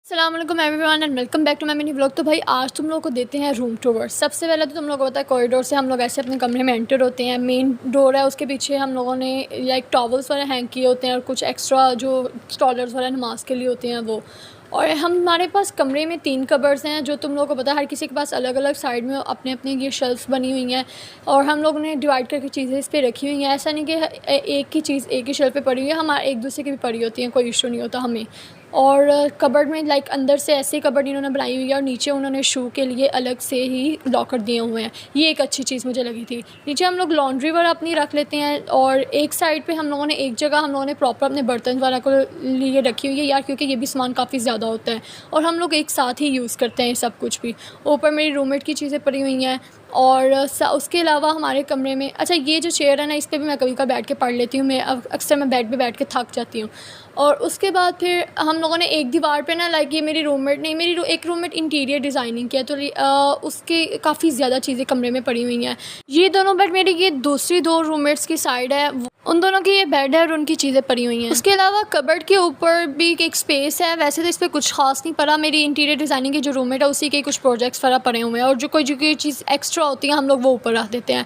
अस्सलाम वालेकुम everyone and welcome back to my mini vlog. तो भाई आज तुम लोगों को देते हैं रूम टूर। सबसे पहले तो तुम लोगों को पता है कॉरिडोर से हम लोग ऐसे अपने कमरे में एंटर होते हैं। मेन डोर है, उसके पीछे हम लोगों ने लाइक टॉवल्स वगैरह हैंग किए होते हैं और कुछ एक्स्ट्रा जो स्टॉलर्स वगैरह नमाज के लिए होते हैं वो। और हमारे पास कमरे में 3 कबर्ड्स हैं जो तुम लोगों को पता है हर किसी के पास अलग अलग साइड में अपने अपने ये शेल्फ्स बनी हुई हैं और हम लोग ने डिवाइड करके चीज़ें इस पर रखी हुई हैं। ऐसा नहीं कि एक ही चीज़ एक ही शेल्फ पे पड़ी हुई है, हमारे एक दूसरे की भी पड़ी होती हैं, कोई इशू नहीं होता हमें। और कबर्ड में लाइक अंदर से ऐसी कबर्ड इन्होंने बनाई हुई है और नीचे उन्होंने शू के लिए अलग से ही लॉकर दिए हुए हैं। ये एक अच्छी चीज़ मुझे लगी थी। नीचे हम लोग लॉन्ड्री वगैरह अपनी रख लेते हैं और एक साइड पे हम लोगों ने एक जगह हम लोगों ने प्रॉपर अपने बर्तन वगैरह को लिए रखी हुई है यार, क्योंकि ये भी सामान काफ़ी ज़्यादा होता है और हम लोग एक साथ ही यूज़ करते हैं सब कुछ भी। ऊपर मेरी रूममेट की चीज़ें पड़ी हुई हैं और उसके अलावा हमारे कमरे में अच्छा ये जो चेयर है ना, इस पर भी मैं कभी कभी बैठ के पढ़ लेती हूँ। मैं अक्सर मैं बेड पे बैठ के थक जाती हूँ। और उसके बाद फिर हम लोगों ने एक दीवार पे ना लाइक ये मेरी रूममेट नहीं मेरी एक रूममेट इंटीरियर डिज़ाइनिंग किया तो उसके काफ़ी ज़्यादा चीज़ें कमरे में पड़ी हुई हैं। ये दोनों बेड मेरी ये दूसरी 2 रूममेट्स की साइड है, उन दोनों की ये बेड है और उनकी चीज़ें पड़ी हुई हैं। उसके अलावा कबर्ड के ऊपर भी एक स्पेस है। वैसे तो इस पर कुछ खास नहीं पड़ा, मेरी इंटीरियर डिज़ाइनिंग की जो रूममेट है उसी के कुछ प्रोजेक्ट्स वगैरह पड़े हुए हैं और जो कोई चीज़ एक्स्ट्रा होती है हम लोग वो ऊपर रख देते हैं।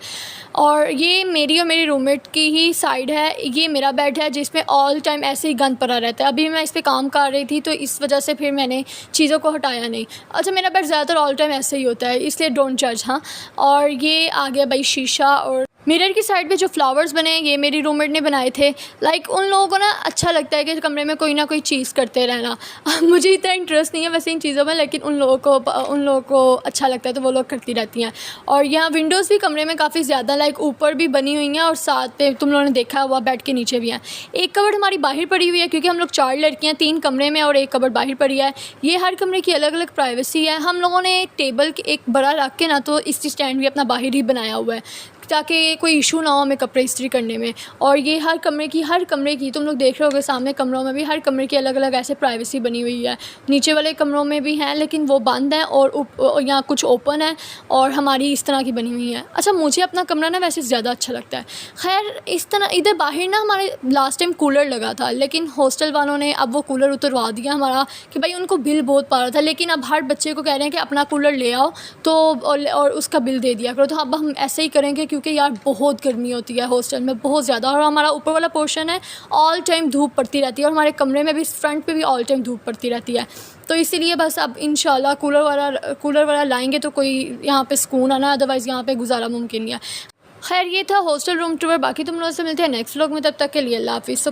और ये मेरी और मेरी रूममेट की ही साइड है। ये मेरा बेड है जिसमें ऑल टाइम ऐसे ही गंद पड़ा रहता है। अभी मैं इस पर काम कर रही थी तो इस वजह से फिर मैंने चीज़ों को हटाया नहीं। अच्छा मेरा बेड ज़्यादातर ऑल टाइम ऐसे ही होता है, इसलिए डोंट जज। हाँ, और ये आ गया भाई शीशा। और मिरर की साइड पे जो फ्लावर्स बने हैं ये मेरी रूममेट ने बनाए थे। लाइक उन लोगों को ना अच्छा लगता है कि कमरे में कोई ना कोई चीज़ करते रहना। मुझे इतना इंटरेस्ट नहीं है वैसे इन चीज़ों में, लेकिन उन लोगों को अच्छा लगता है तो वो लोग करती रहती हैं। और यहाँ विंडोज़ भी कमरे में काफ़ी ज़्यादा लाइक ऊपर भी बनी हुई हैं और साथ पे तुम लोगों ने देखा हुआ बेड के नीचे भी हैं। एक कबर्ड हमारी बाहर पड़ी हुई है क्योंकि हम लोग 4 लड़कियाँ 3 कमरे में और एक कबर्ड बाहर पड़ी है। ये हर कमरे की अलग अलग प्राइवेसी है। हम लोगों ने टेबल एक बड़ा रख के ना तो इस स्टैंड भी अपना बाहर ही बनाया हुआ है ताकि कोई इशू ना हो हमें कपड़े इस्त्री करने में। और ये हर कमरे की तुम लोग देख रहे होगे सामने कमरों में भी हर कमरे की अलग अलग ऐसे प्राइवेसी बनी हुई है। नीचे वाले कमरों में भी हैं लेकिन वो बंद हैं और यहाँ कुछ ओपन है और हमारी इस तरह की बनी हुई है। अच्छा मुझे अपना कमरा ना वैसे ज़्यादा अच्छा लगता है। खैर इस तरह इधर बाहर ना हमारे लास्ट टाइम कूलर लगा था लेकिन हॉस्टल वालों ने अब वो कूलर उतरवा दिया हमारा कि भाई उनको बिल बहुत पा रहा था, लेकिन अब हर बच्चे को कह रहे हैं कि अपना कूलर ले आओ तो और उसका बिल दे दिया करो। तो अब हम ऐसे ही करेंगे क्योंकि यार बहुत गर्मी होती है हॉस्टल में बहुत ज़्यादा और हमारा ऊपर वाला पोर्शन है ऑल टाइम धूप पड़ती रहती है और हमारे कमरे में भी फ्रंट पे भी ऑल टाइम धूप पड़ती रहती है। तो इसीलिए बस अब इंशाल्लाह कूलर वाला लाएंगे तो कोई यहाँ पे सुकून आना, अदरवाइज़ यहाँ पे गुजारा मुमकिन नहीं है। खैर ये था हॉस्टल रूम टूर। बाकी तुम लोगों से मिलते हैं नेक्स्ट व्लॉग में, तब तक के लिए अल्लाह हाफिज़।